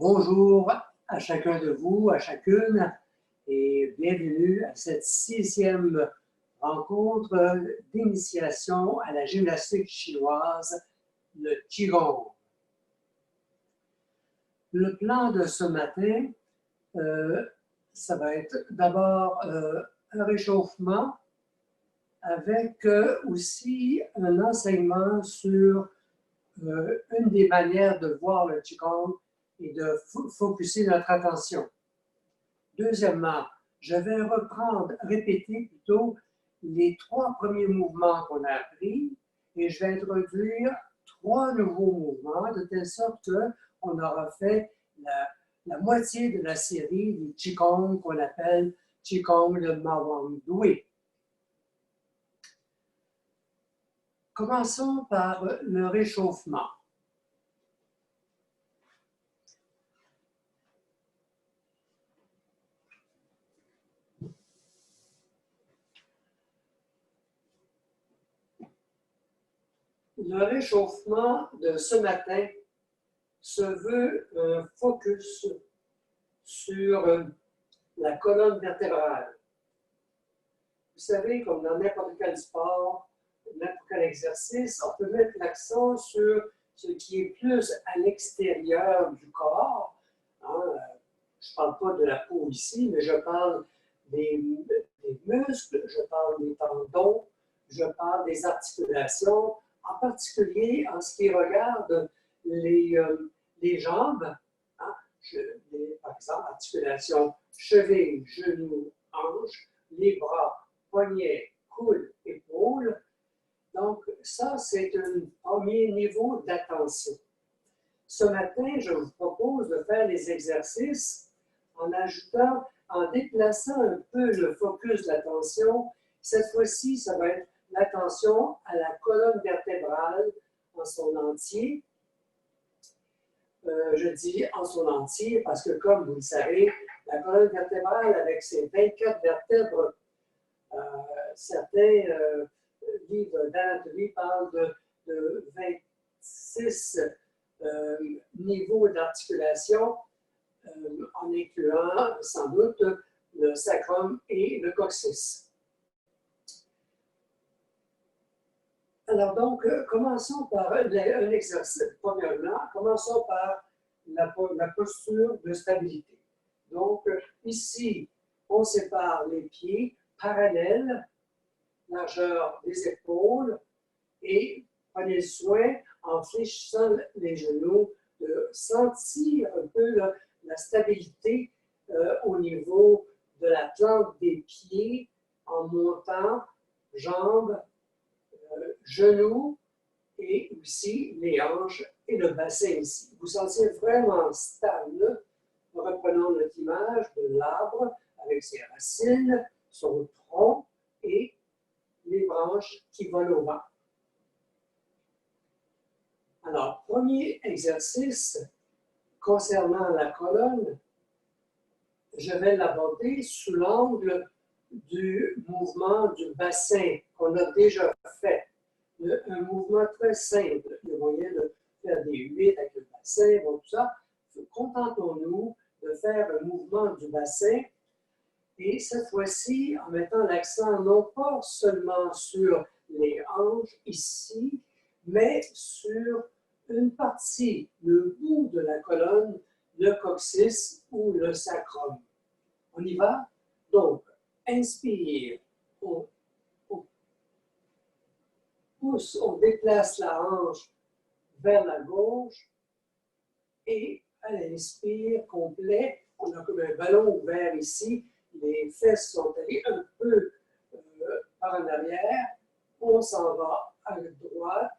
Bonjour à chacun de vous, à chacune, et bienvenue à cette 6e rencontre d'initiation à la gymnastique chinoise, le Qigong. Le plan de ce matin, ça va être d'abord un réchauffement avec aussi un enseignement sur une des manières de voir le Qigong et de focuser notre attention. Deuxièmement, je vais répéter plutôt les 3 premiers mouvements qu'on a appris et je vais introduire 3 nouveaux mouvements de telle sorte qu'on aura fait la moitié de la série du Qigong qu'on appelle Qigong de Ma Wang Dui. Commençons par le réchauffement. Le réchauffement de ce matin se veut un focus sur la colonne vertébrale. Vous savez, comme dans n'importe quel sport, n'importe quel exercice, on peut mettre l'accent sur ce qui est plus à l'extérieur du corps. Hein? Je ne parle pas de la peau ici, mais je parle des muscles, je parle des tendons, je parle des articulations, en particulier en ce qui regarde les jambes. Hein? Par exemple, articulation cheville, genou, hanche, les bras, poignets, coudes, épaules. Donc, ça, c'est un premier niveau d'attention. Ce matin, je vous propose de faire les exercices en déplaçant un peu le focus de l'attention. Cette fois-ci, ça va être l'attention à la colonne vertébrale en son entier. Je dis en son entier parce que, comme vous le savez, la colonne vertébrale, avec ses 24 vertèbres, certains livres d'anatomie parlent de 26 niveaux d'articulation, en incluant sans doute le sacrum et le coccyx. Alors donc, commençons par un exercice. Premièrement, commençons par la posture de stabilité. Donc, ici, on sépare les pieds parallèles, largeur des épaules, et prenez soin, en fléchissant les genoux, de sentir un peu la stabilité au niveau de la plante des pieds en montant jambes, genoux et aussi les hanches et le bassin ici. Vous sentez vraiment stable. Reprenons notre image de l'arbre avec ses racines, son tronc et les branches qui volent au vent. Alors, premier exercice concernant la colonne, je vais l'aborder sous l'angle du mouvement du bassin qu'on a déjà fait. Un mouvement très simple. Il y a moyen de faire des 8 avec le bassin, bon, tout ça. Contentons-nous de faire un mouvement du bassin et cette fois-ci en mettant l'accent non pas seulement sur les hanches ici, mais sur une partie, le bout de la colonne, le coccyx ou le sacrum. On y va? Donc, inspire, on pousse, on déplace la hanche vers la gauche et à l'inspire complet, on a comme un ballon ouvert ici, les fesses sont allées un peu par en arrière, on s'en va à droite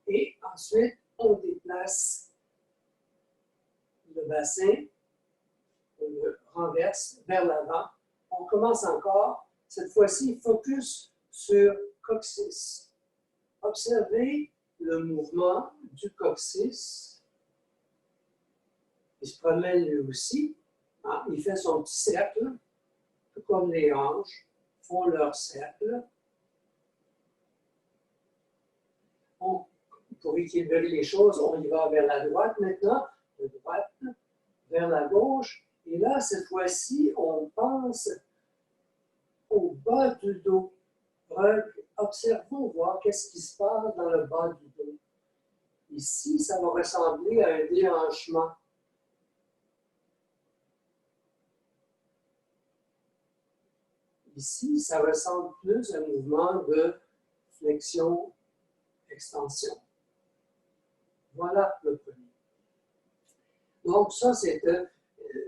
et ensuite on déplace le bassin, on le renverse vers l'avant. On commence encore, cette fois-ci, focus sur coccyx. Observez le mouvement du coccyx. Il se promène lui aussi. Hein, il fait son petit cercle, tout comme les hanches font leur cercle. Pour équilibrer les choses, on y va vers la droite maintenant. De droite, vers la gauche. Et là, cette fois-ci, on pense au bas du dos. Observons, voir qu'est-ce qui se passe dans le bas du dos. Ici, ça va ressembler à un déhanchement. Ici, ça ressemble plus à un mouvement de flexion-extension. Voilà le premier. Donc, ça, c'est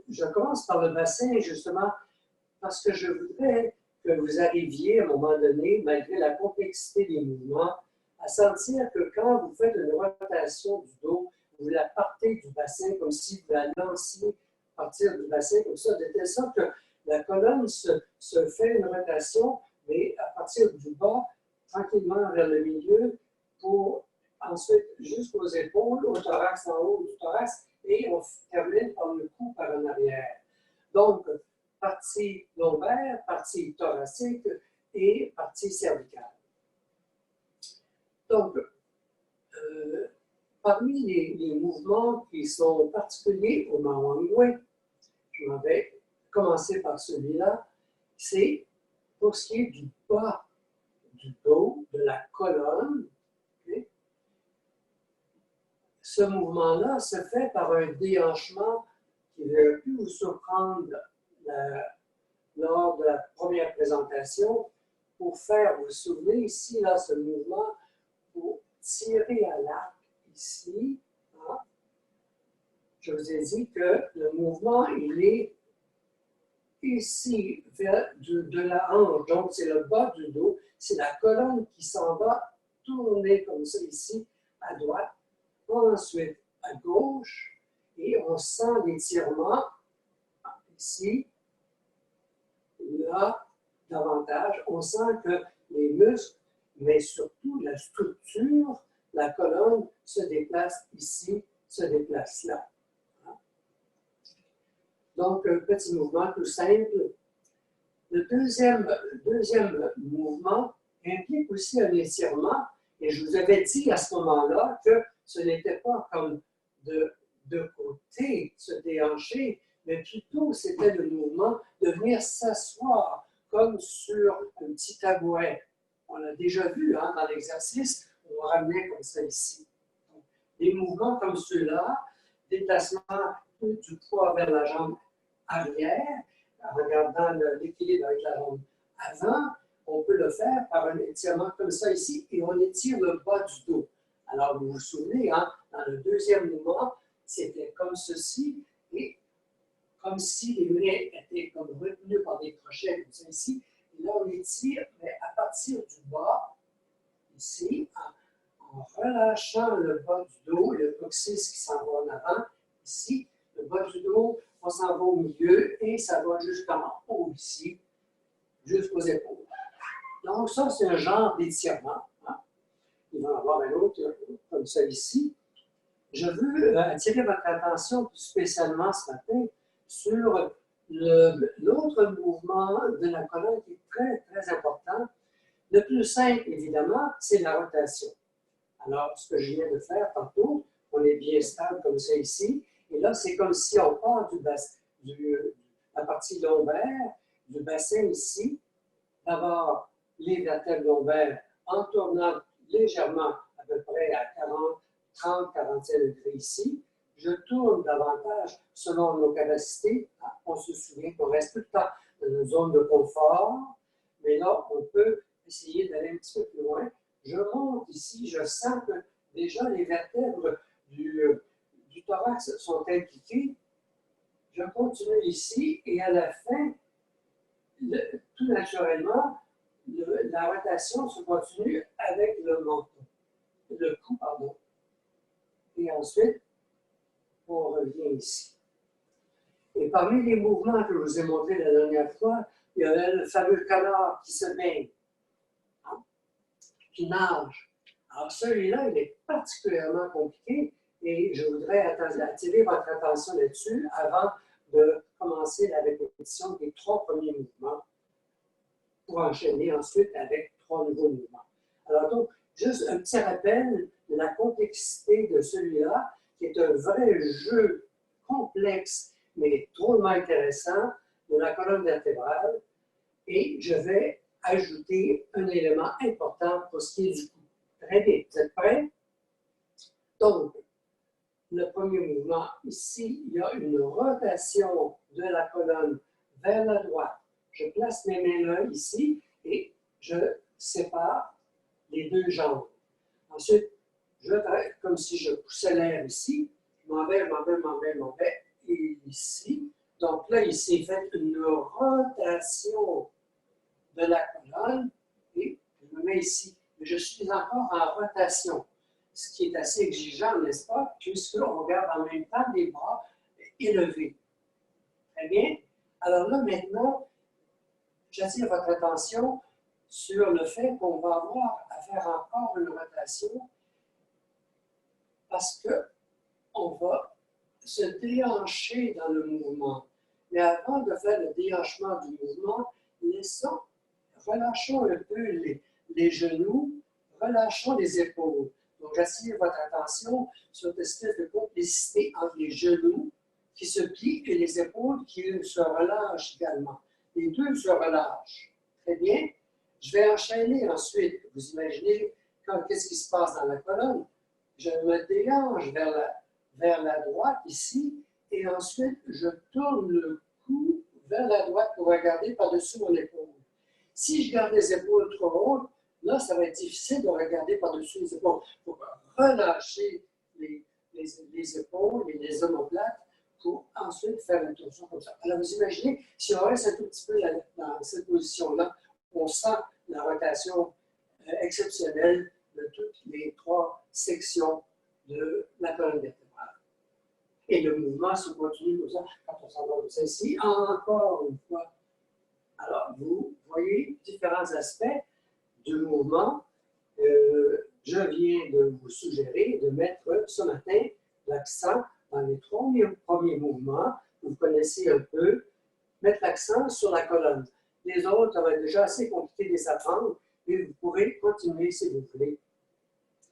je commence par le bassin, justement, parce que je voudrais que vous arriviez à un moment donné, malgré la complexité des mouvements, à sentir que quand vous faites une rotation du dos, vous la partez du bassin comme si vous la lanciez partir du bassin comme ça, de telle sorte que la colonne se fait une rotation, mais à partir du bas, tranquillement vers le milieu, pour ensuite jusqu'aux épaules, au thorax, en haut du thorax, et on termine par le cou par en arrière. Donc, partie lombaire, partie thoracique et partie cervicale. Donc, parmi les mouvements qui sont particuliers au Mawangwe, je m'en vais commencer par celui-là, c'est pour ce qui est du bas du dos, de la colonne. Okay? Ce mouvement-là se fait par un déhanchement qui aurait pu vous surprendre lors de la première présentation pour faire, vous vous souvenez ici, là, ce mouvement, pour tirer à l'arc ici. Hein? Je vous ai dit que le mouvement, il est ici, vers de la hanche, donc c'est le bas du dos, c'est la colonne qui s'en va tourner comme ça ici, à droite, ensuite à gauche, et on sent l'étirement ici, là, davantage. On sent que les muscles, mais surtout la structure, la colonne se déplace ici, se déplace là. Donc, un petit mouvement tout simple. Le deuxième mouvement implique aussi un étirement, et je vous avais dit à ce moment-là que ce n'était pas comme de côté, se déhancher, mais plutôt c'était le mouvement de venir s'asseoir comme sur un petit tabouret. On l'a déjà vu hein, dans l'exercice, on ramenait comme ça ici. Donc, des mouvements comme ceux-là, déplacement du poids vers la jambe arrière, en regardant l'équilibre avec la jambe avant, on peut le faire par un étirement comme ça ici, et on étire le bas du dos. Alors, vous vous souvenez, hein, dans le deuxième mouvement, c'était comme ceci, et comme si les mulets étaient comme retenus par des crochets, comme ça ici. Et là, on étire, mais à partir du bas, ici, en relâchant le bas du dos, le coccyx qui s'en va en avant, ici, le bas du dos, on s'en va au milieu et ça va jusqu'en haut ici, jusqu'aux épaules. Donc, ça, c'est un genre d'étirement. Hein. Il va y en avoir un autre comme ça ici. Je veux attirer votre attention plus spécialement ce matin sur l'autre mouvement de la colonne qui est très, très important. Le plus simple, évidemment, c'est la rotation. Alors, ce que je viens de faire tantôt, on est bien stable comme ça ici. Et là, c'est comme si on part la partie lombaire, du bassin ici. D'abord, les vertèbres lombaires en tournant légèrement à peu près à 30-45 degrés ici. Je tourne davantage selon nos capacités. On se souvient qu'on reste tout le temps dans une zone de confort, mais là, on peut essayer d'aller un petit peu plus loin. Je monte ici, je sens que déjà les vertèbres du thorax sont impliquées. Je continue ici et à la fin, tout naturellement, la rotation se continue avec le menton, le cou, pardon. Et ensuite, on revient ici. Et parmi les mouvements que je vous ai montrés la dernière fois, il y a le fameux canard qui se baigne, hein, qui nage. Alors celui-là, il est particulièrement compliqué et je voudrais attirer votre attention là-dessus avant de commencer la répétition des 3 premiers mouvements pour enchaîner ensuite avec 3 nouveaux mouvements. Alors donc, juste un petit rappel de la complexité de celui-là, qui est un vrai jeu complexe mais drôlement intéressant de la colonne vertébrale. Et je vais ajouter un élément important pour ce qui est du cou. Très bien, vous êtes prêts? Donc, le premier mouvement, ici, il y a une rotation de la colonne vers la droite. Je place mes mains là, ici, et je sépare les deux jambes. Ensuite, je travaille comme si je poussais l'air ici. Je m'en vais, et ici. Donc là, ici, faites une rotation de la colonne, et je me mets ici. Mais je suis encore en rotation, ce qui est assez exigeant, n'est-ce pas, puisqu'on garde en même temps les bras élevés. Très bien. Alors là, maintenant, j'attire votre attention sur le fait qu'on va avoir à faire encore une rotation parce qu'on va se déhancher dans le mouvement. Mais avant de faire le déhanchement du mouvement, relâchons un peu les genoux, relâchons les épaules. Donc, j'attire votre attention sur cette espèce de complicité entre les genoux qui se plient et les épaules qui se relâchent également. Les deux se relâchent. Très bien. Je vais enchaîner ensuite. Vous imaginez qu'est-ce qui se passe dans la colonne? Je me déhanche vers la droite ici et ensuite je tourne le cou vers la droite pour regarder par-dessus mon épaule. Si je garde les épaules trop hautes, là, ça va être difficile de regarder par-dessus les épaules. Il faut relâcher les épaules et les omoplates pour ensuite faire une torsion comme ça. Alors, vous imaginez, si on reste un tout petit peu dans cette position-là, on sent la rotation exceptionnelle de toutes les trois sections de la colonne vertébrale. Et le mouvement se continue comme ça quand on s'en va comme ça ici. Encore une fois. Alors, vous voyez différents aspects du mouvement. Je viens de vous suggérer de mettre ce matin l'accent dans les trois premiers mouvements. Vous connaissez un peu, mettre l'accent sur la colonne. Les autres, ça va être déjà assez compliqué de les apprendre, mais vous pourrez continuer, si vous voulez,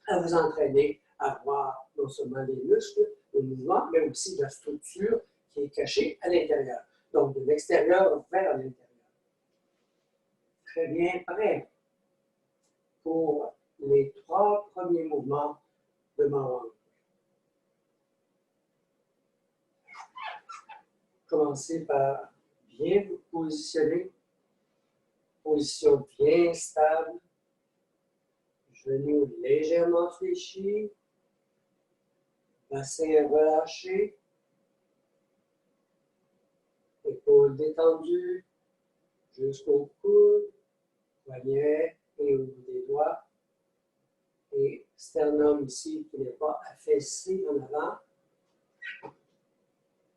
à vous entraîner à voir non seulement les muscles, le mouvement, mais aussi la structure qui est cachée à l'intérieur. Donc, de l'extérieur vers l'intérieur. Très bien, prêt pour les trois premiers mouvements de Mawang. Commencez par bien vous positionner. Position bien stable. Genoux légèrement fléchis. Bassin relâché. Épaules détendues jusqu'au coude. Poignet et au bout des doigts. Et sternum ici qui n'est pas affaissé en avant,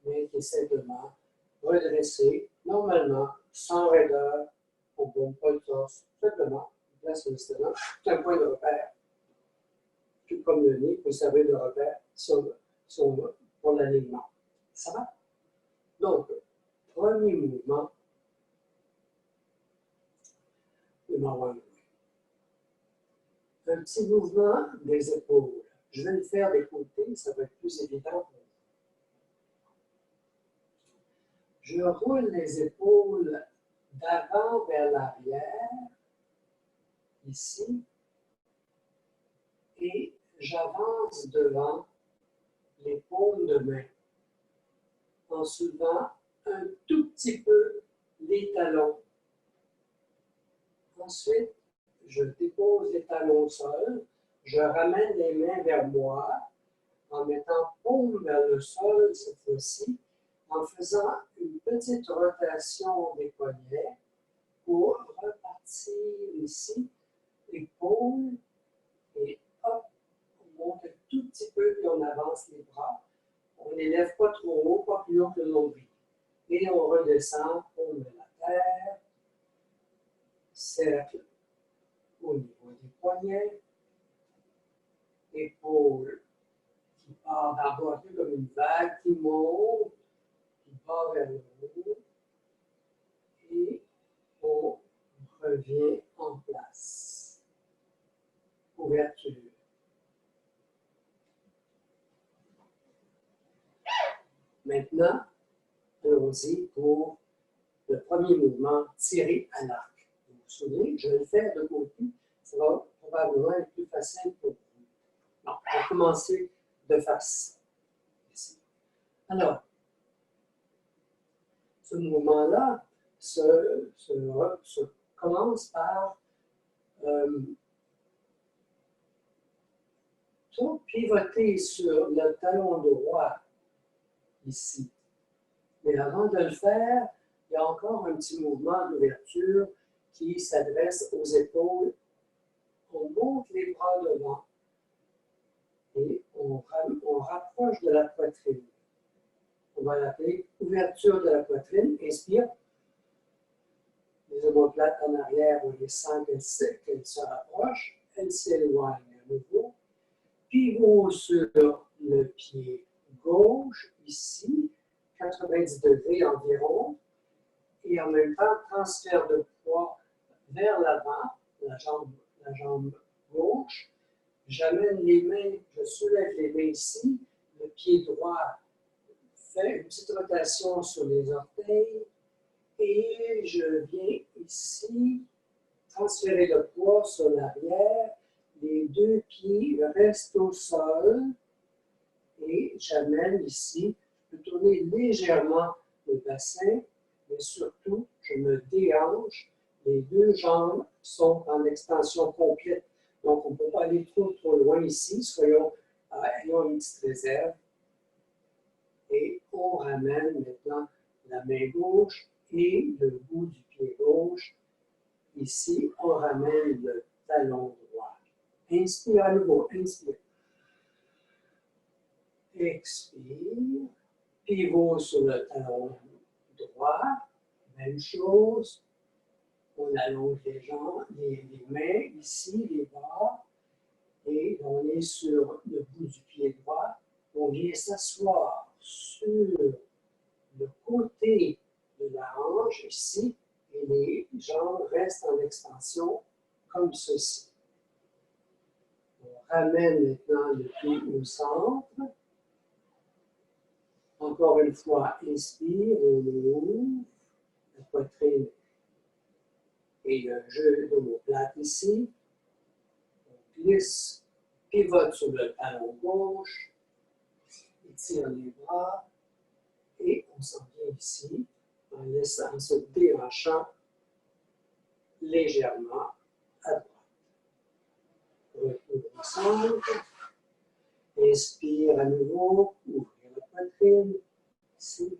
mais qui est simplement redressé, normalement, sans raideur, on ne bombe pas le torse, simplement, on place le sternum, c'est un point de repère. Tout comme le nez peut servir de repère pour l'alignement. Ça va? Donc, premier mouvement, le Mawang. Un petit mouvement des épaules. Je vais le faire des côtés, ça va être plus évident pour vous. Je roule les épaules d'avant vers l'arrière, ici, et j'avance devant les paumes de main, en soulevant un tout petit peu les talons. Ensuite, je dépose les talons au sol, je ramène les mains vers moi, en mettant paume vers le sol cette fois-ci, en faisant une petite rotation des poignets pour repartir ici, épaules, et hop, on monte un tout petit peu, puis on avance les bras. On ne les lève pas trop haut, pas plus haut que le nombril. Et on redescend, on met la terre, cercle au niveau des poignets, épaules qui part d'en bas, un peu comme une vague qui monte, qui part vers le haut, et on revient en place. Ouverture. Maintenant, allons-y pour le premier mouvement, tirer à l'arc. Vous vous souvenez, je vais le faire de côté, ça va probablement être plus facile pour vous. Donc, on va commencer de face. Ici. Alors, ce mouvement-là se commence par pivoter sur le talon droit ici. Mais avant de le faire, il y a encore un petit mouvement d'ouverture qui s'adresse aux épaules. On monte les bras devant et on rapproche de la poitrine. On va l'appeler ouverture de la poitrine. Inspire. Les omoplates en arrière, on les sent qu'elles se rapprochent. Elles s'éloignent à nouveau. Pivot sur le pied gauche, ici, 90 degrés environ. Et en même temps, transfert de poids vers l'avant, la jambe gauche. J'amène les mains, je soulève les mains ici. Le pied droit fait une petite rotation sur les orteils. Et je viens ici transférer le poids sur l'arrière. Les deux pieds restent au sol. Et j'amène ici, je peux tourner légèrement le bassin, mais surtout, je me déhanche. Les deux jambes sont en extension complète. Donc, on ne peut pas aller trop loin ici. Ayons une petite réserve. Et on ramène maintenant la main gauche et le bout du pied gauche. Ici, on ramène le talon droit. Inspire à nouveau, inspire. Expire. Pivot sur le talon droit. Même chose. On allonge les jambes, les mains, ici, les bras. Et on est sur le bout du pied droit. On vient s'asseoir sur le côté de la hanche, ici, et les jambes restent en extension comme ceci. On ramène maintenant le pied au centre. Encore une fois, inspire, on ouvre la poitrine et un jeu d'omoplate ici. On glisse, pivote sur le talon gauche, étire les bras et on s'en vient ici en se déhanchant légèrement à droite. Retour au centre. Inspire à nouveau, ouvrir la poitrine, ici.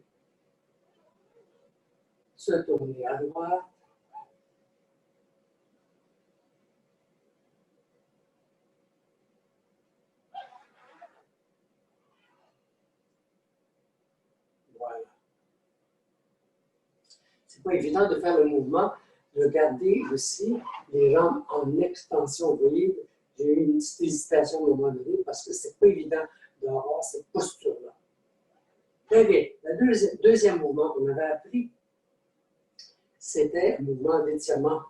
Se tourner à droite. Voilà. C'est pas évident de faire le mouvement, de garder aussi les jambes en extension. Vous voyez, j'ai eu une petite hésitation à un moment donné parce que c'est pas évident d'avoir cette posture-là. Très bien. Le deuxième mouvement qu'on avait appris, c'était le mouvement d'étirement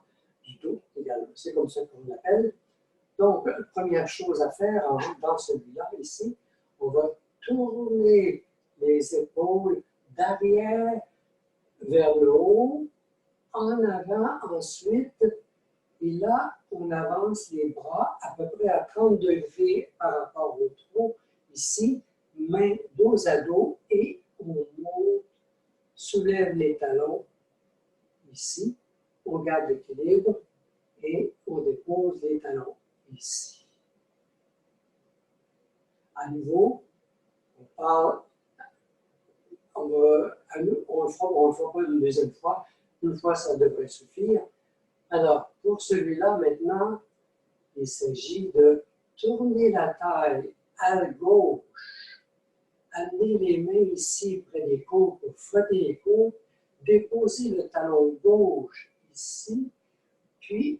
du dos également. C'est comme ça qu'on l'appelle. Donc, première chose à faire dans celui-là, ici, on va tourner les épaules d'arrière vers le haut, en avant ensuite, et là, on avance les bras à peu près à 30 degrés par rapport au tronc. Ici, main dos à dos, et on monte, soulève les talons, ici, on garde l'équilibre, et on dépose les talons, ici. À nouveau, on parle, on ne le fera pas une deuxième fois. Une fois, ça devrait suffire. Alors, pour celui-là, maintenant, il s'agit de tourner la taille à gauche, amener les mains ici près des côtes pour frotter les côtes, déposer le talon gauche ici, puis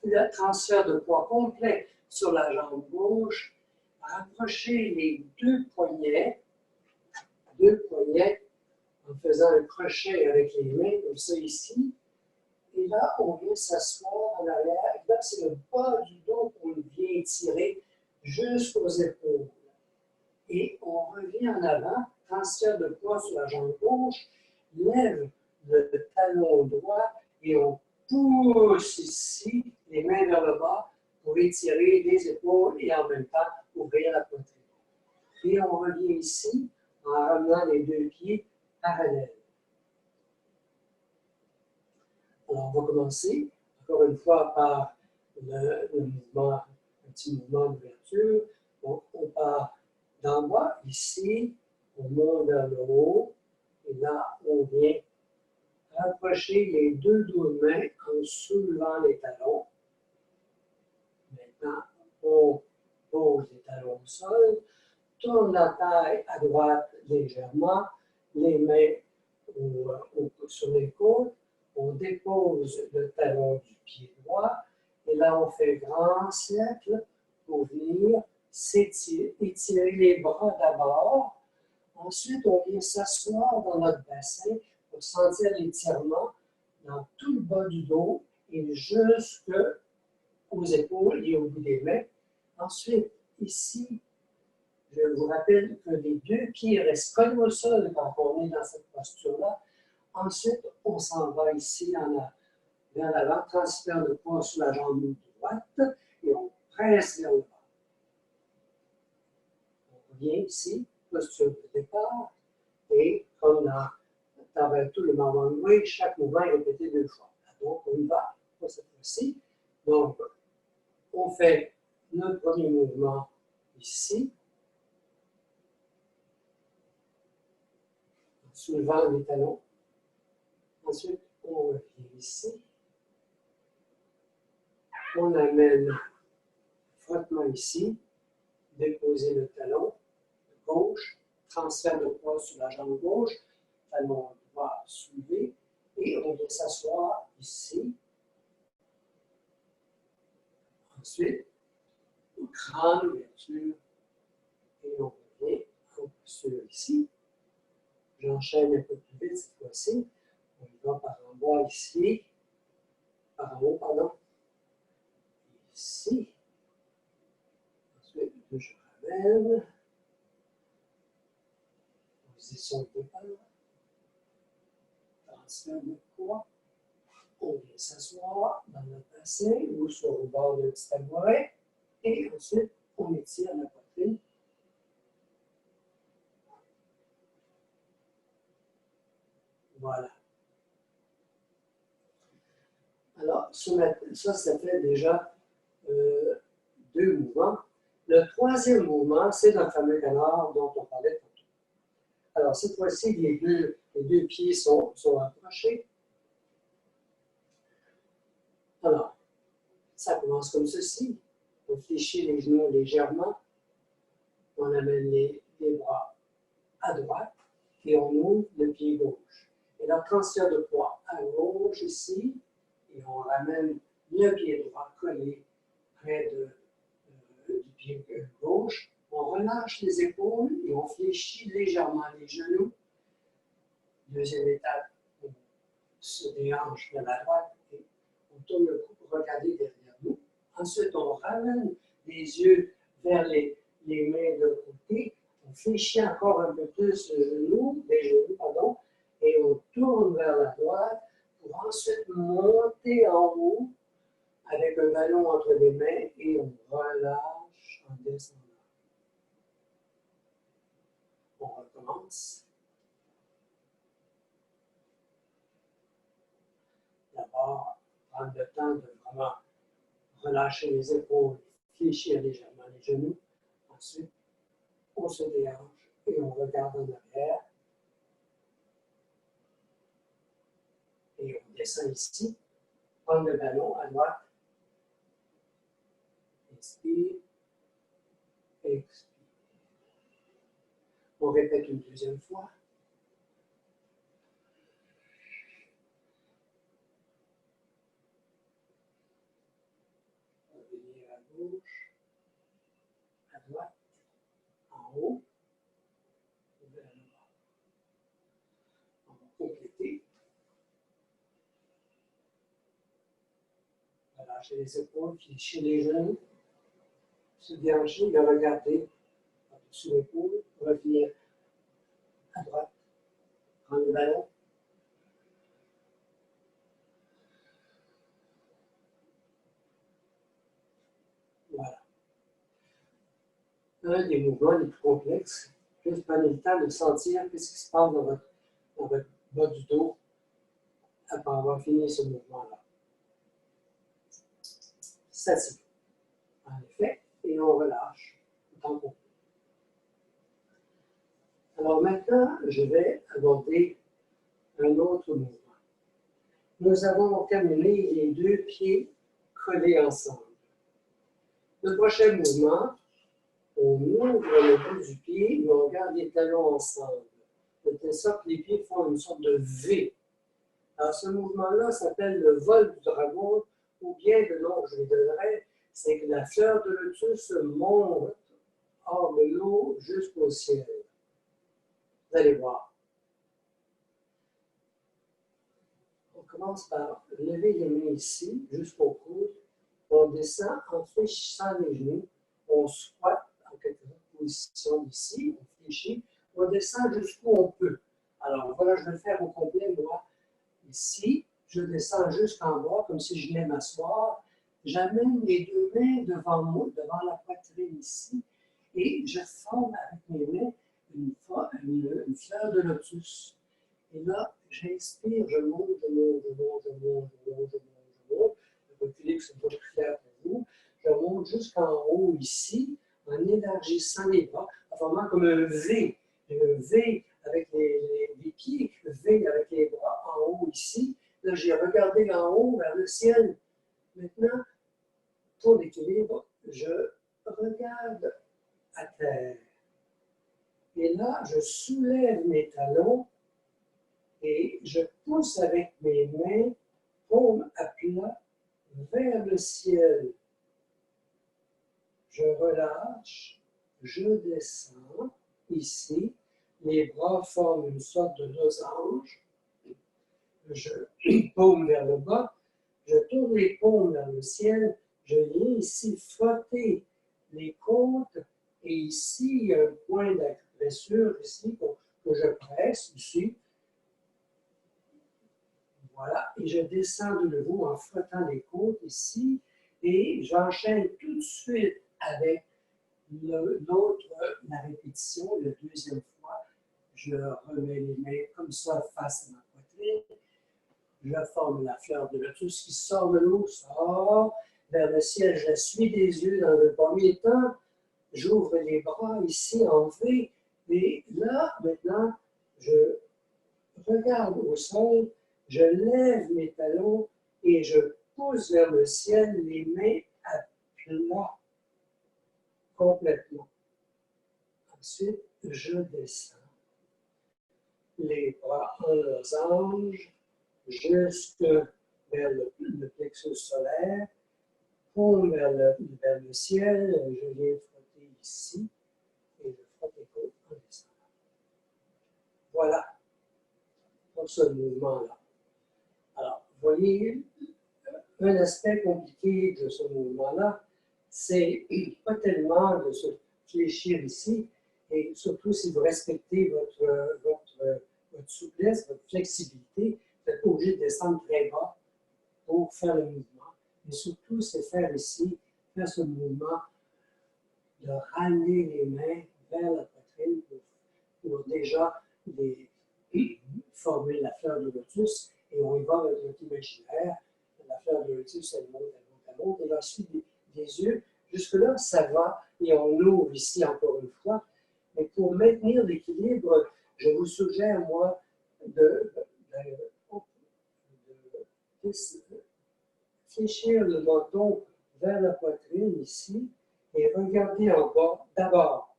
le transfert de poids complet sur la jambe gauche, rapprocher les deux poignets en faisant un crochet avec les mains comme ça ici. Et là, on vient s'asseoir en arrière. Et là, c'est le bas du dos qu'on vient tirer jusqu'aux épaules. Et on revient en avant, transfert de poids sur la jambe gauche, lève le talon droit et on pousse ici les mains vers le bas pour étirer les épaules et en même temps ouvrir la poitrine. Et on revient ici en ramenant les deux pieds parallèles. Alors, on va commencer, encore une fois, par le mouvement, un petit mouvement d'ouverture. Donc, on part d'en bas, ici, on monte vers le haut, et là, on vient rapprocher les deux dos de main en soulevant les talons. Maintenant, on pose les talons au sol, tourne la taille à droite légèrement, les mains sur les côtes, on dépose le talon du pied droit, et là on fait grand cercle pour venir étirer les bras d'abord. Ensuite, on vient s'asseoir dans notre bassin pour sentir l'étirement dans tout le bas du dos et jusqu'aux épaules et au bout des mains. Ensuite, ici, je vous rappelle que les deux pieds restent collés au sol quand on est dans cette posture-là. Ensuite, on s'en va ici vers l'avant, transfert de poids sur la jambe droite et on presse vers le bas. On revient ici, posture de départ, et comme dans tout le mouvement de Wei, chaque mouvement est répété 2 fois. Donc, on y va pour cette fois-ci. Donc, on fait notre premier mouvement ici, en soulevant les talons. Ensuite, on revient ici. On amène frottement ici, déposer le talon gauche, transfert de poids sur la jambe gauche, talon droit soulevé, et on vient s'asseoir ici. Ensuite, grande ouverture, et on revient en posture ici. J'enchaîne un peu plus vite cette fois-ci. On y va par en bas ici, par en haut, pardon. Ici. Ensuite, je ramène. Position de départ. Transfert de poids. On vient s'asseoir dans notre bassin ou sur le bord d'un petit tabouret. Et ensuite, on étire la poitrine. Voilà. Alors, ça fait déjà 2 mouvements. Le troisième mouvement, c'est notre fameux canard dont on parlait tantôt. Alors, cette fois-ci, les deux pieds sont approchés. Alors, ça commence comme ceci. On fléchit les genoux légèrement. On amène les bras à droite et on ouvre le pied gauche. Et là, transfert de poids à gauche ici. Et on ramène le pied droit collé près du pied gauche. On relâche les épaules et on fléchit légèrement les genoux. Deuxième étape, on se déhanche vers la droite et on tourne le cou pour regarder derrière nous. Ensuite, on ramène les yeux vers les mains de côté. On fléchit encore un peu plus les genoux, et on tourne vers la droite pour ensuite monter en haut avec un ballon entre les mains et on relâche en descendant. On recommence. D'abord, prendre le temps de vraiment relâcher les épaules, fléchir légèrement les genoux. Ensuite, on se déhanche et on regarde en arrière. Et on descend ici. Prendre le ballon à droite. Inspire. Expire. On répète une deuxième fois. Revenir à gauche, à droite, en haut, vers le bas. On va compléter. Relâcher les épaules, fléchir les genoux, se déhancher et regarder par-dessus l'épaule, revenir à droite, prendre le ballon, un des mouvements les plus complexes. Juste prenez le temps de sentir ce qui se passe dans votre bas du dos après avoir fini ce mouvement-là. S'assied, en effet, et on relâche autant qu'on peut. Alors maintenant, je vais aborder un autre mouvement. Nous avons terminé les deux pieds collés ensemble. Le prochain mouvement, on ouvre le bout du pied et on garde les talons ensemble. De telle sorte que les pieds font une sorte de V. Alors ce mouvement-là s'appelle le vol du dragon, ou bien le nom que je lui donnerai, c'est que la fleur de lotus monte hors de l'eau jusqu'au ciel. Vous allez voir. On commence par lever les mains ici, jusqu'au coude. On descend en fléchissant les genoux. On squatte en quelque position ici, on fléchit. On descend jusqu'où on peut. Alors voilà, je vais le faire au complet, moi. Ici, je descends jusqu'en bas, comme si je venais m'asseoir. J'amène les deux mains devant moi, devant la poitrine ici, et je forme avec mes mains une fleur de lotus. Et là, j'inspire, je monte, je monte, je monte, je monte, je monte, je monte, je monte. Reculez que c'est pas plus clair pour vous. Je monte jusqu'en haut ici, en élargissant les bras, en formant comme un V. Un V avec les pieds, un V avec les bras en haut ici. Là, j'ai regardé en haut vers le ciel. Maintenant, pour l'équilibre, je regarde à terre. Et là, je soulève mes talons et je pousse avec mes mains, paume à plat, vers le ciel. Je relâche, je descends ici. Les bras forment une sorte de losange. Je paume vers le bas. Je tourne les paumes vers le ciel. Je viens ici frotter les côtes. Et ici, il y a un point d'acupressure ici que je presse ici. Voilà. Et je descends de nouveau en frottant les côtes ici. Et j'enchaîne tout de suite avec la répétition, la deuxième fois. Je remets les mains comme ça face à ma poitrine. Je forme la fleur de lotus qui sort de l'eau, sort vers le ciel. Je la suis des yeux dans le premier temps. J'ouvre les bras ici en V. Et là, maintenant, je regarde au sol. Je lève mes talons et je pousse vers le ciel les mains à plat, complètement. Ensuite, je descends. Les bras en losange jusque vers le plexus solaire, paume vers le ciel. Je viens frotter ici et je frotte les côtes en descendant. Voilà pour ce mouvement-là. Alors, vous voyez, un aspect compliqué de ce mouvement-là, c'est pas tellement de se fléchir ici, et surtout si vous respectez votre souplesse, votre flexibilité, vous n'êtes pas obligé de descendre très bas pour faire le mouvement. Mais surtout, c'est faire ici, faire ce mouvement de ramener les mains vers la poitrine pour déjà former la fleur de lotus. Et on y va avec notre imaginaire. La fleur de lotus, elle monte, elle monte, elle monte. Et ensuite, des yeux. Jusque-là, ça va. Et on ouvre ici encore une fois. Mais pour maintenir l'équilibre, je vous suggère, moi, de fléchir le menton vers la poitrine ici et regarder en bas d'abord.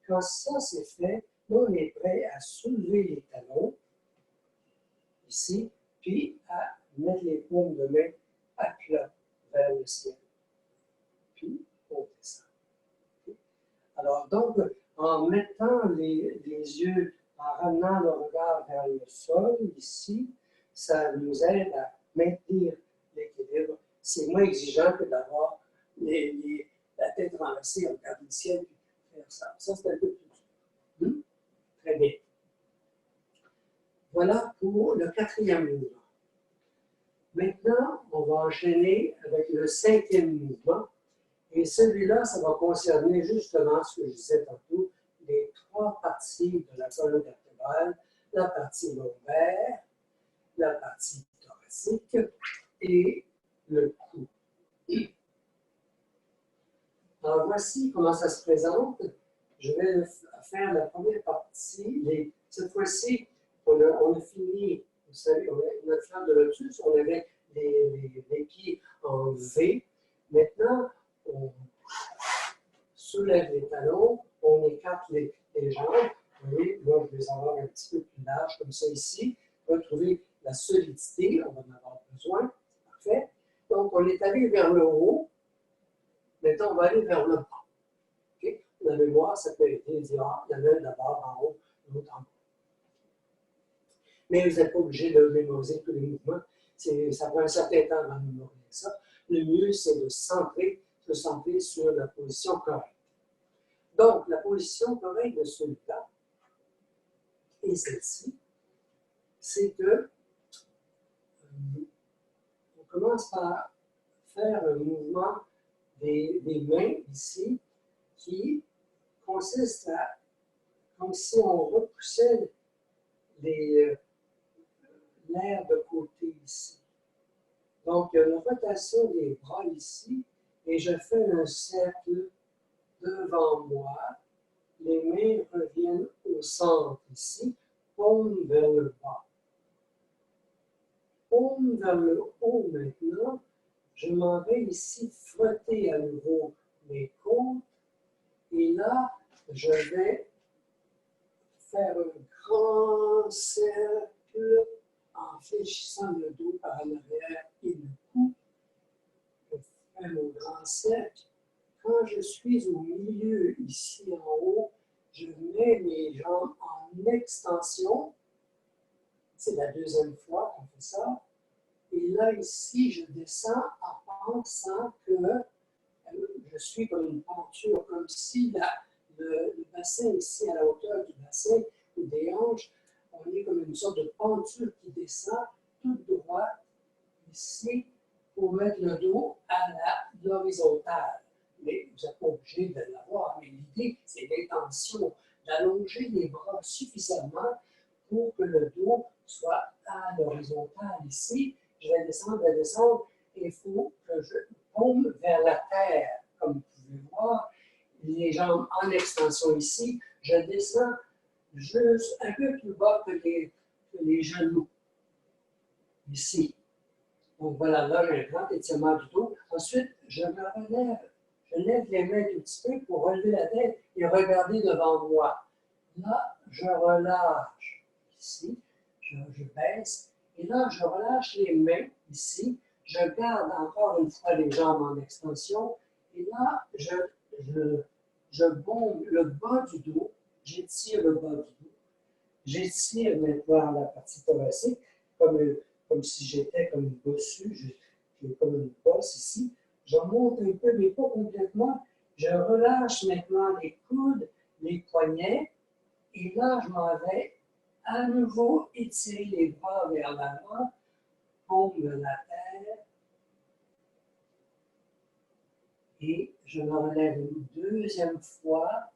Quand ça c'est fait, là, on est prêt à soulever les talons ici, puis à mettre les paumes de main à plat vers le ciel. Puis, on descend. Alors, donc, en mettant les yeux, en ramenant le regard vers le sol, ici, ça nous aide à maintenir l'équilibre. C'est moins exigeant que d'avoir la tête renversée, regarder le ciel, puis faire ça. Ça, c'est un peu plus dur. Très bien. Voilà pour le quatrième mouvement. Maintenant, on va enchaîner avec le cinquième mouvement. Et Et celui-là, ça va concerner justement ce que je disais tantôt, les trois parties de la colonne vertébrale, la partie lombaire, la partie thoracique et le cou. Alors voici comment ça se présente. Je vais faire la première partie. Cette fois-ci, on a fini, vous savez, notre fleur de lotus, on avait les pieds en V. Maintenant, on soulève les talons, on écarte les jambes. Vous voyez, là, je vais les avoir un petit peu plus large, comme ça ici. Retrouver la solidité, on va en avoir besoin. Parfait. Donc, on est allé vers le haut. Maintenant, on va aller vers le bas. Okay? La mémoire, ça peut aider à dire, ah, il y en a un d'abord en haut, l'autre en bas. Mais vous n'êtes pas obligé de mémoriser tous les mouvements. Ça prend un certain temps avant de mémoriser ça. Le mieux, c'est de se centrer sur la position correcte. Donc, la position correcte de celui-là et celle-ci, c'est que on commence par faire un mouvement des mains ici qui consiste à, comme si on repoussait l'air de côté ici. Donc, il y a une rotation des bras ici et je fais un cercle devant moi. Les mains reviennent au centre ici, paume vers le bas. Paume vers le haut maintenant. Je m'en vais ici frotter à nouveau mes côtes. Et là, je vais faire un grand cercle en fléchissant le dos par l'arrière et le cou. Je fais mon grand cercle. Quand je suis au milieu, ici en haut, je mets mes jambes en extension. C'est la deuxième fois qu'on fait ça. Et là, ici, je descends en pensant que je suis comme une penture, comme si le bassin ici, à la hauteur du bassin ou des hanches, on est comme une sorte de penture qui descend toute droite ici pour mettre le dos à l'horizontale. Mais vous n'êtes pas obligé de l'avoir. Mais l'idée, c'est l'intention d'allonger les bras suffisamment pour que le dos soit à l'horizontale ici. Je vais descendre, et il faut que je tombe vers la terre. Comme vous pouvez voir, les jambes en extension ici, je descends juste un peu plus bas que les genoux, ici. Donc voilà, là, j'ai un grand étirement du dos. Ensuite, je me relève. Je lève les mains un petit peu pour relever la tête et regarder devant moi. Là, je relâche ici, je baisse. Et là, je relâche les mains ici. Je garde encore une fois les jambes en extension. Et là, je bombe le bas du dos. J'étire le bas du dos. J'étire maintenant la partie thoracique comme si j'étais comme une bossue. J'ai comme une bosse ici. Je monte un peu, mais pas complètement. Je relâche maintenant les coudes, les poignets. Et là, je m'en vais à nouveau étirer les bras vers l'avant, paume de la terre. Et je me relève une deuxième fois.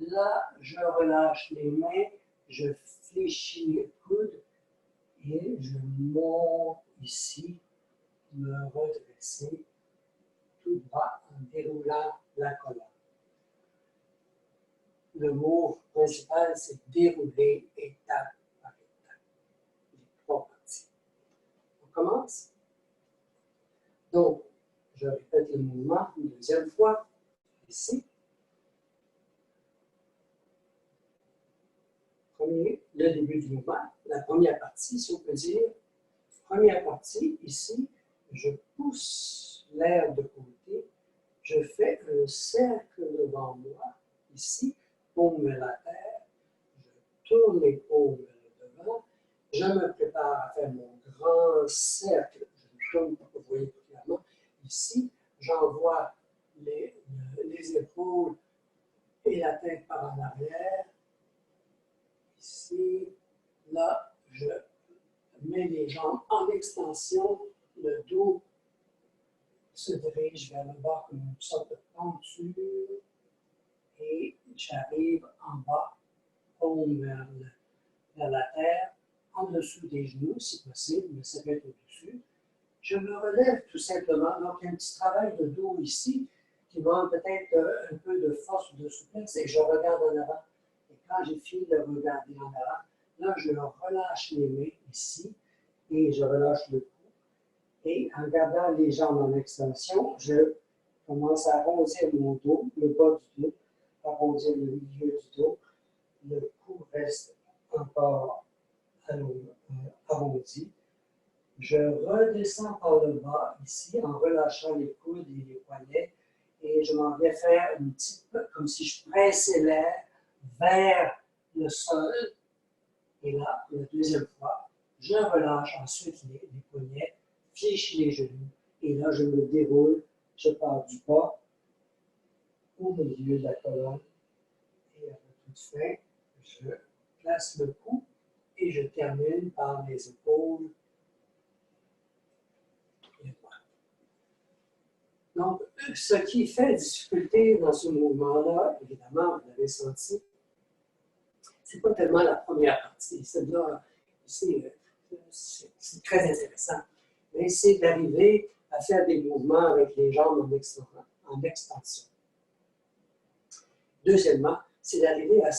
Là, je relâche les mains, je fléchis les coudes et je monte ici, me redresser tout droit en déroulant la colonne. Le mot principal, c'est dérouler étape par étape. Les trois parties. On commence. Donc, je répète le mouvement une deuxième fois, ici. Le début du mouvement, la première partie, si on peut dire. Première partie, ici, je pousse l'air de côté, je fais un cercle devant moi, ici, paume vers la terre, je tourne les paumes vers le devant, je me prépare à faire mon grand cercle, je me tourne pour que vous voyez plus clairement, ici, j'envoie les épaules et la tête par en arrière, ici, là, je mets les jambes en extension, le dos se dirige vers le bas comme une sorte de penture et j'arrive en bas, paume vers la terre, en dessous des genoux si possible, mais ça peut être au-dessus. Je me relève tout simplement. Donc, il y a un petit travail de dos ici qui demande peut-être un peu de force ou de souplesse et je regarde en avant. Et quand j'ai fini de regarder en avant, là, je relâche les mains ici et je relâche le cou. Et en gardant les jambes en extension, je commence à arrondir mon dos, le bas du dos, arrondir le milieu du dos. Le cou reste encore arrondi. Je redescends par le bas ici en relâchant les coudes et les poignets et je m'en vais faire une petite, comme si je pressais l'air vers le sol. Et là, pour la deuxième fois, je relâche ensuite les poignets, fléchis les genoux et là, je me déroule. Je pars du bas au milieu de la colonne et à la toute fin, je place le cou et je termine par les épaules. Donc, ce qui fait difficulté dans ce mouvement-là, évidemment, vous l'avez senti, c'est pas tellement la première partie. Celle-là, c'est très intéressant. Mais c'est d'arriver à faire des mouvements avec les jambes en extension. Deuxièmement, c'est d'arriver à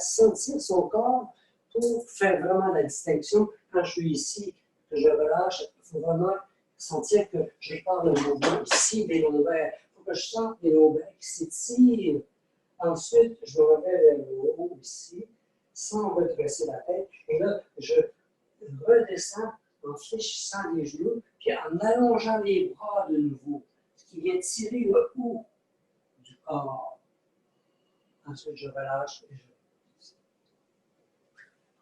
sentir son corps pour faire vraiment la distinction. Quand je suis ici, que je relâche, il faut vraiment sentir que je pars le mouvement ici des lombaires. Il faut que je sente les lombaires qui s'étirent. Ensuite, je me remets vers le haut ici, sans redresser la tête. Et là, je redescends en fléchissant les genoux, puis en allongeant les bras de nouveau, ce qui vient tirer le haut du corps. Ensuite, je relâche et je...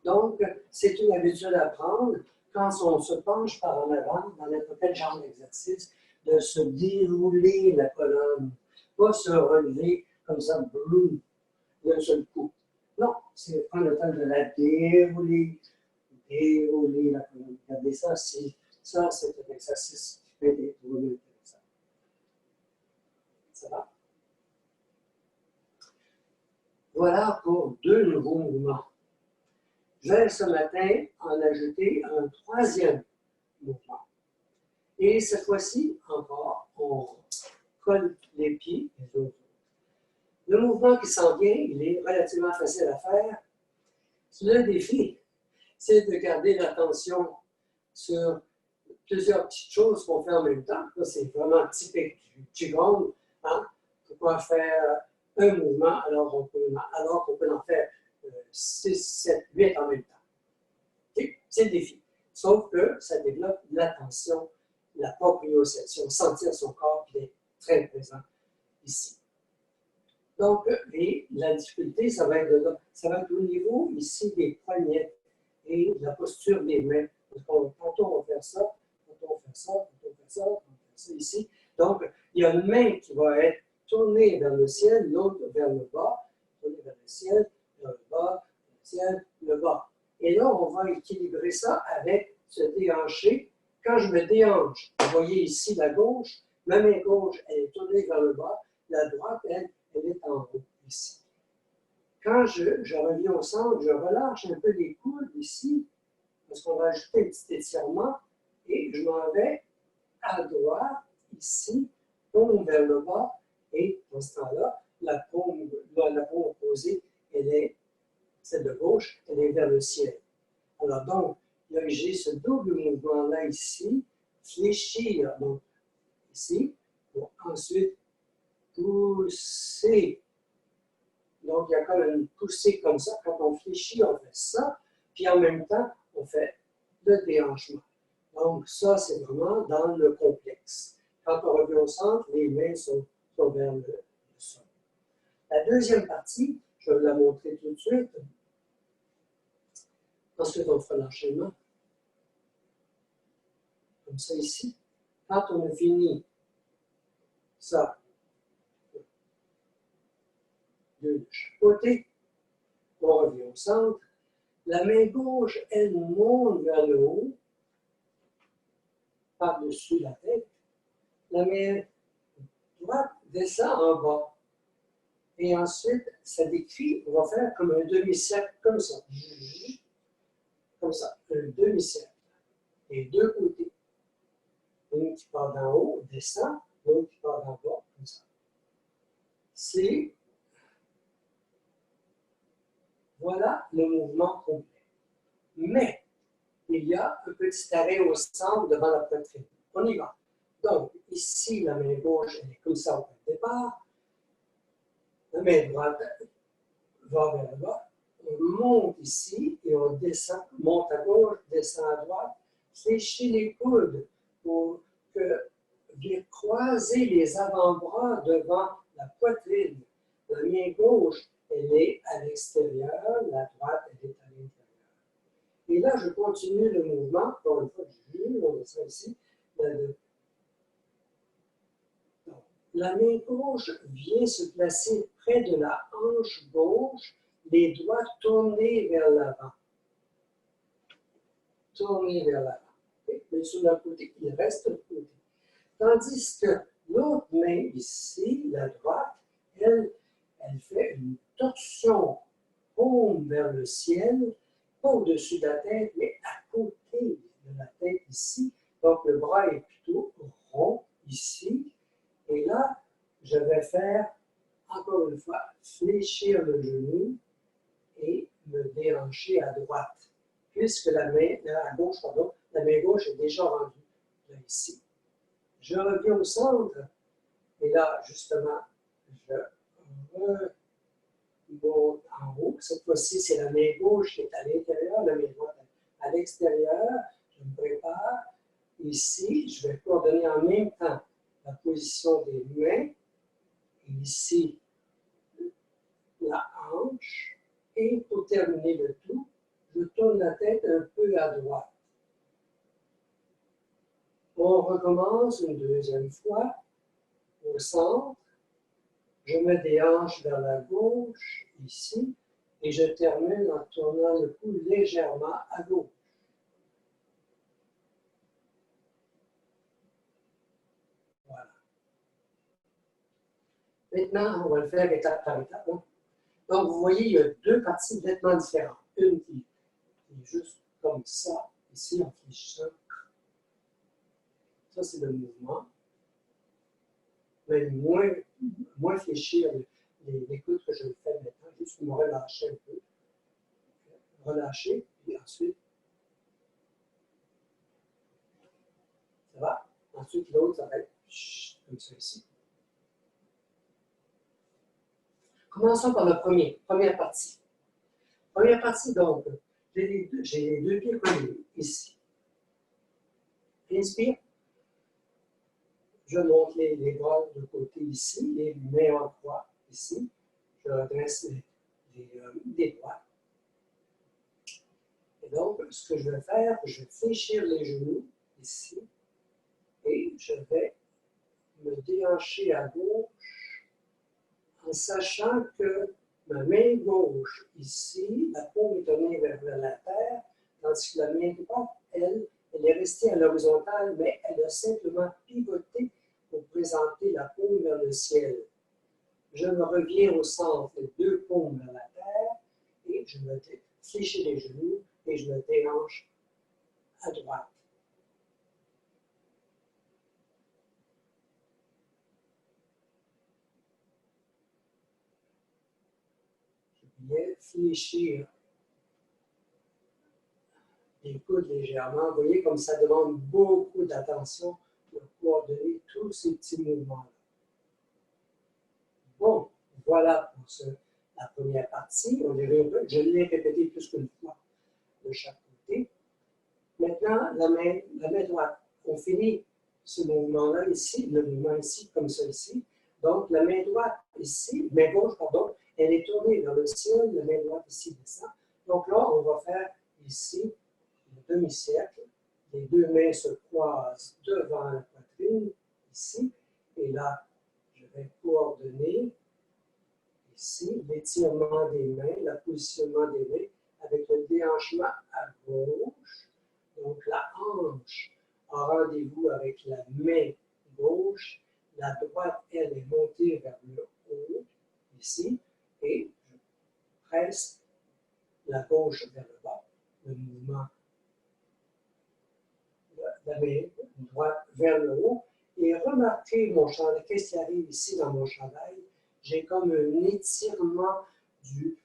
Donc, c'est une habitude à prendre quand on se penche par en avant, dans n'importe quel genre d'exercice, de se dérouler la colonne, pas se relever comme ça, boum, d'un seul coup. Non, c'est prendre le temps de la dérouler la colonne. Regardez ça, c'est un exercice qui peut être vraiment intéressant. Ça va? Voilà pour deux nouveaux mouvements. Je vais ce matin en ajouter un troisième mouvement. Et cette fois-ci, encore, on colle les pieds les autres. Le mouvement qui s'en vient, il est relativement facile à faire. Le défi, c'est de garder l'attention sur plusieurs petites choses qu'on fait en même temps. C'est vraiment typique du Qigong. Hein? On peut pas faire un mouvement alors qu'on peut en faire 6, 7, 8 en même temps. C'est le défi. Sauf que ça développe l'attention, la proprioception, sentir son corps qui est très présent ici. Donc, la difficulté, ça va être au niveau ici des poignets et de la posture des mains. Tantôt on va faire ça, tantôt on va faire ça, tantôt on va faire ça, on va faire ça ici. Donc, il y a une main qui va être tournée vers le ciel, l'autre vers le bas, tournée vers le ciel, vers le bas, le ciel, le bas. Et là, on va équilibrer ça avec se déhancher. Quand je me déhanche, vous voyez ici la gauche, ma main gauche, elle est tournée vers le bas, la droite, elle est en haut, ici. Quand je reviens au centre, je relâche un peu les coudes ici, parce qu'on va ajouter un petit étirement, et je m'en vais à droite, ici, paume vers le bas, et dans ce temps-là, la paume opposée, celle de gauche, elle est vers le ciel. Alors donc, là, j'ai ce double mouvement-là ici, fléchir, donc ici, pour ensuite pousser. Donc, il y a comme une poussée comme ça. Quand on fléchit, on fait ça. Puis en même temps, on fait le déhanchement. Donc, ça, c'est vraiment dans le complexe. Quand on revient au centre, les mains sont vers le sol. La deuxième partie, je vais vous la montrer tout de suite. Ensuite, on fera l'enchaînement. Comme ça ici. Quand on a fini ça, de chaque côté, on revient au centre. La main gauche, elle monte vers le haut, par-dessus la tête. La La main droite descend en bas. Et ensuite, ça décrit, on va faire comme un demi-cercle, comme ça. Comme ça, un demi-cercle. Les deux côtés. Une qui part d'en haut, descend, l'autre qui part d'en bas, comme ça. C'est, voilà le mouvement complet. Mais, il y a un petit arrêt au centre devant la poitrine. On y va. Donc, ici, la main gauche, elle est comme ça au départ. La main droite va vers le bas. On monte ici et on descend, monte à gauche, descend à droite. Fléchis les coudes pour bien croiser les avant-bras devant la poitrine. La main gauche, elle est à l'extérieur, la droite, elle est à l'intérieur. Et là, je continue le mouvement. Encore une fois, on descend ici. La main gauche vient se placer près de la hanche gauche, les doigts tournés vers l'avant. Tournés vers l'avant. Okay? Mais sur le côté, il reste le côté. Tandis que l'autre main ici, la droite, elle fait une torsion paume vers le ciel, pas au-dessus de la tête, mais à côté de la tête ici. Donc le bras est plutôt rond ici. Et là, je vais faire, encore une fois, fléchir le genou et me déhancher à droite. Puisque la main gauche est déjà rendue là, ici. Je reviens au centre et là, justement, je remonte en haut. Cette fois-ci, c'est la main gauche qui est à l'intérieur, la main droite à l'extérieur. Je me prépare. Ici, je vais coordonner en même temps la position des mains. Et ici, la hanche. Et pour terminer le tout, je tourne la tête un peu à droite. On recommence une deuxième fois au centre. Je me déhanche vers la gauche, ici, et je termine en tournant le cou légèrement à gauche. Voilà. Maintenant, on va le faire étape par étape. Hein? Donc, vous voyez, il y a deux parties nettement différentes. Une qui est juste comme ça, ici, en fléchissant. Ça, c'est le mouvement. Mais moins fléchir les coudes que je le fais maintenant, juste pour me relâcher un peu. Relâcher, puis ensuite, ça va. Ensuite, l'autre, ça va être comme ça ici. Commençons par la première partie. Première partie, donc, j'ai les deux pieds collés ici. Inspire. Je monte les bras de côté ici, les mains en croix ici. Je redresse les doigts. Et donc, ce que je vais faire, je vais fléchir les genoux ici et je vais me déhancher à gauche en sachant que ma main gauche ici, la paume est tournée vers la terre, tandis que la main droite, elle est restée à l'horizontale, mais elle a simplement pivoté pour présenter la paume vers le ciel. Je me reviens au centre, les deux paumes vers la terre, et je me fléchis les genoux et je me déhanche à droite. Je viens fléchir les coudes légèrement. Vous voyez comme ça demande beaucoup d'attention de coordonner tous ces petits mouvements-là. Bon, voilà pour la première partie. Je l'ai répété plus qu'une fois de chaque côté. Maintenant, la main droite. On finit ce mouvement-là ici, le mouvement ici, comme ça ici. Donc, la main droite ici, main gauche, pardon, elle est tournée vers le ciel, la main droite ici descend. Donc là, on va faire ici le demi-cercle. Les deux mains se croisent devant la poitrine, ici. Et là, je vais coordonner ici l'étirement des mains, le positionnement des mains avec le déhanchement à gauche. Donc, la hanche a rendez-vous avec la main gauche La droite, elle, est montée vers le haut, ici, et je presse la gauche vers le bas, le mouvement de la main droite vers le haut. Et remarquez mon chandail, qu'est-ce qui arrive ici dans mon chandail? J'ai comme un étirement de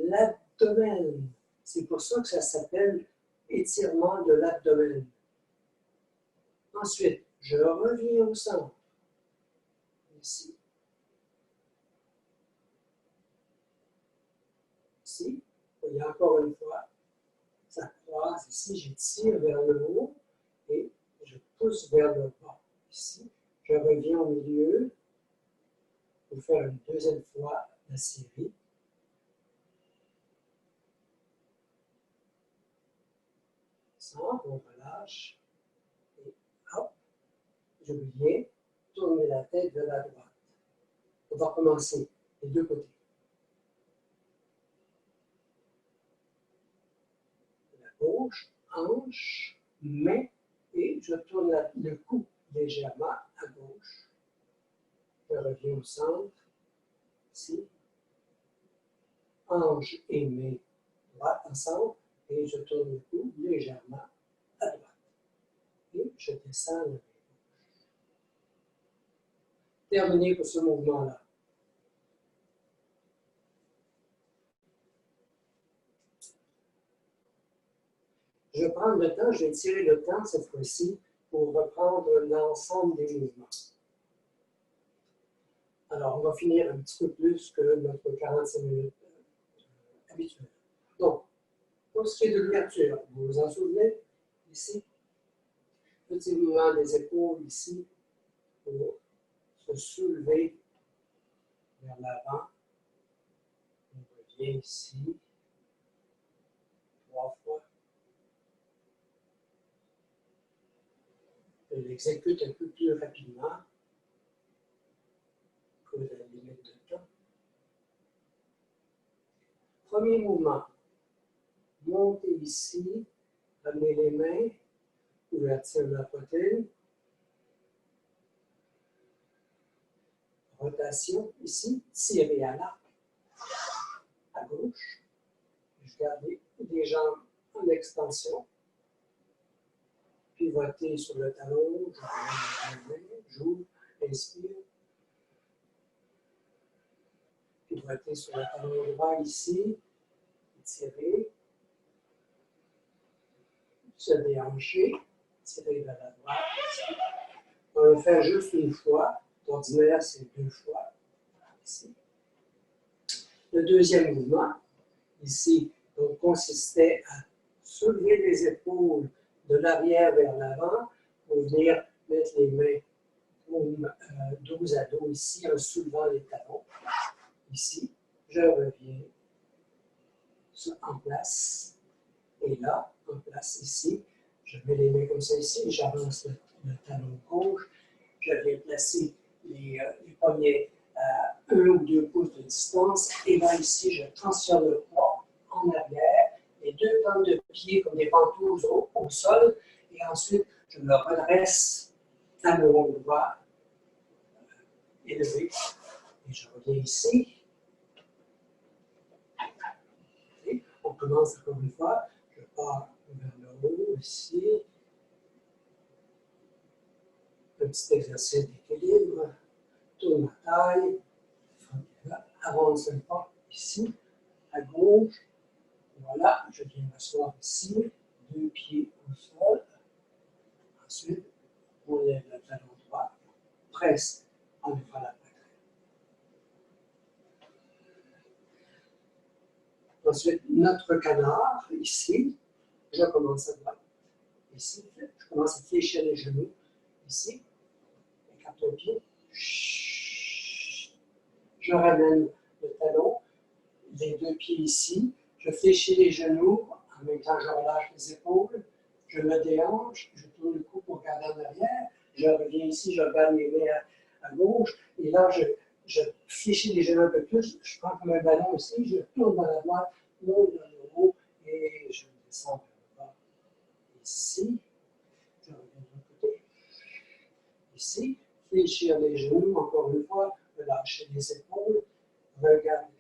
l'abdomen. C'est pour ça que ça s'appelle étirement de l'abdomen. Ensuite, je reviens au centre, ici. Ici, il y a encore une fois, ça croise ici, j'étire vers le haut et je pousse vers le bas. Ici, je reviens au milieu pour faire une deuxième fois la série. Centre, on relâche et hop, je viens tourner la tête vers la droite. On va commencer les deux côtés. La gauche, hanche, main, et je tourne le cou légèrement à gauche. Je reviens au centre, ici. Hanche et main droite ensemble, et je tourne le cou légèrement à droite. Et je descends la main gauche. Terminé pour ce mouvement-là. Je prends le temps, je vais tirer le temps cette fois-ci pour reprendre l'ensemble des mouvements. Alors, on va finir un petit peu plus que notre 45 minutes habituelle. Donc, pour ce qui est de l'ouverture, vous vous en souvenez, ici, petit mouvement des épaules ici, pour se soulever vers l'avant. On revient ici, 3 fois. Je l'exécute un peu plus rapidement que la limite de temps. Premier mouvement. Montez ici, amenez les mains, ouverture de la poitrine. Rotation ici, tirez à l'arc, à gauche. Je garde les jambes en extension. Pivotez sur le talon, j'ouvre, inspire. Pivotez sur le talon droit ici, tirez. Se déhancher, tirez vers la droite. On va le faire juste une fois. D'ordinaire, c'est 2 fois. Ici. Le deuxième mouvement, ici, donc, consistait à soulever les épaules de l'arrière vers l'avant pour venir mettre les mains dos à dos ici en soulevant les talons. Ici, je reviens en place. Et là, en place ici, je mets les mains comme ça ici, j'avance le talon gauche, je viens placer les poignets à 1 ou 2 pouces de distance, et là ici, je transfère le poids en arrière, les 2 plantes de pied comme des ventouses au sol, et ensuite, je me redresse à mon droit élevé, et je reviens ici. Et on commence encore une fois, je pars vers le haut ici. Un petit exercice d'équilibre. Tourne ma taille. Avance un pas ici, à gauche. Voilà, je viens m'asseoir ici. 2 pieds au sol. Ensuite, on lève le talon droit. Presse en ouvrant la poitrine. Ensuite, notre canard, ici. Je commence à droite. Ici, je commence à fléchir les genoux. Ici, écarte le pied. Je ramène le talon, les 2 pieds ici. Je fléchis les genoux, en même temps je relâche les épaules. Je me déhanche, je tourne le cou pour regarder en arrière. Je reviens ici, je regarde mes mains à gauche. Et là, je fléchis les genoux un peu plus. Je prends comme un ballon ici, je tourne dans la droite, monte dans le haut et je descends vers le bas. Ici, je reviens de l'autre côté. Ici, fléchir les genoux, encore une fois, relâcher les épaules, regarder,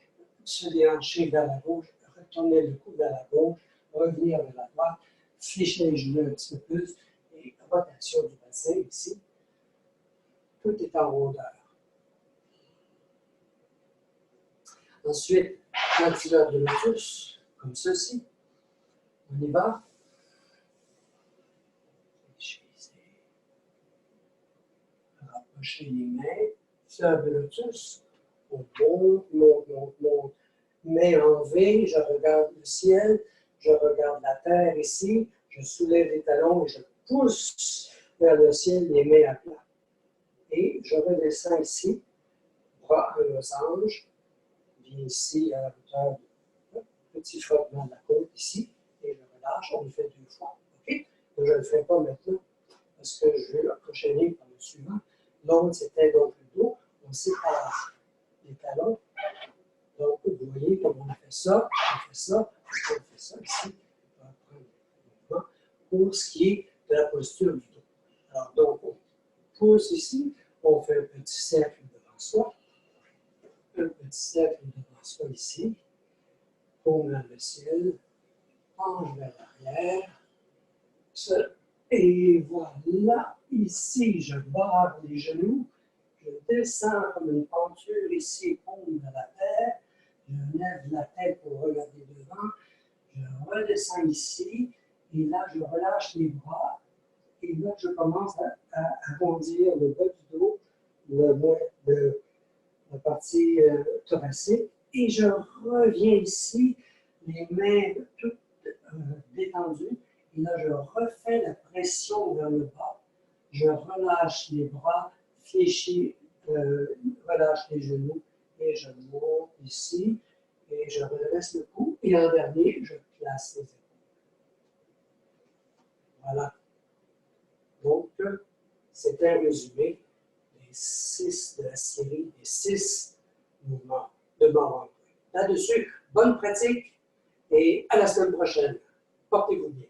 se déhancher vers la gauche, retourner le cou vers la gauche, revenir vers la droite, fléchir les genoux un petit peu plus, et rotation du bassin ici. Tout est en rondeur. Ensuite, ventilateur de lotus, comme ceci. On y va. Rapprocher les mains. Fleur de lotus. On monte, monte, monte, monte. Main en V, je regarde le ciel, je regarde la terre ici, je soulève les talons et je pousse vers le ciel les mains à plat. Et je redescends ici, bras en losange, viens ici à la hauteur du petit frottement de la côte ici, et je relâche, on le fait 2 fois. OK? Donc, je ne le fais pas maintenant, parce que je vais enchaîner par le suivant. L'autre, c'était donc le dos, on sépare les talons. Donc, vous voyez comme on a fait ça, on fait ça, on fait ça ici. On va prendre le mouvement pour ce qui est de la posture du dos. Alors, donc, on pousse ici, on fait un petit cercle devant soi, un petit cercle devant soi ici, paume dans le ciel, penche vers l'arrière, et voilà, ici, je barre les genoux, je descends comme une penture ici, paume vers la terre, je lève la tête pour regarder devant, je redescends ici, et là, je relâche les bras, et là, je commence à arrondir le bas du dos, la partie thoracique, et je reviens ici, les mains toutes détendues, et là, je refais la pression vers le bas, je relâche les bras, fléchis, relâche les genoux, et je monte ici, et je redresse le cou, et en dernier, je place les épaules. Voilà. Donc, c'est un résumé des 6 de la série des 6 mouvements de mort en Là-dessus, bonne pratique et à la semaine prochaine. Portez-vous bien.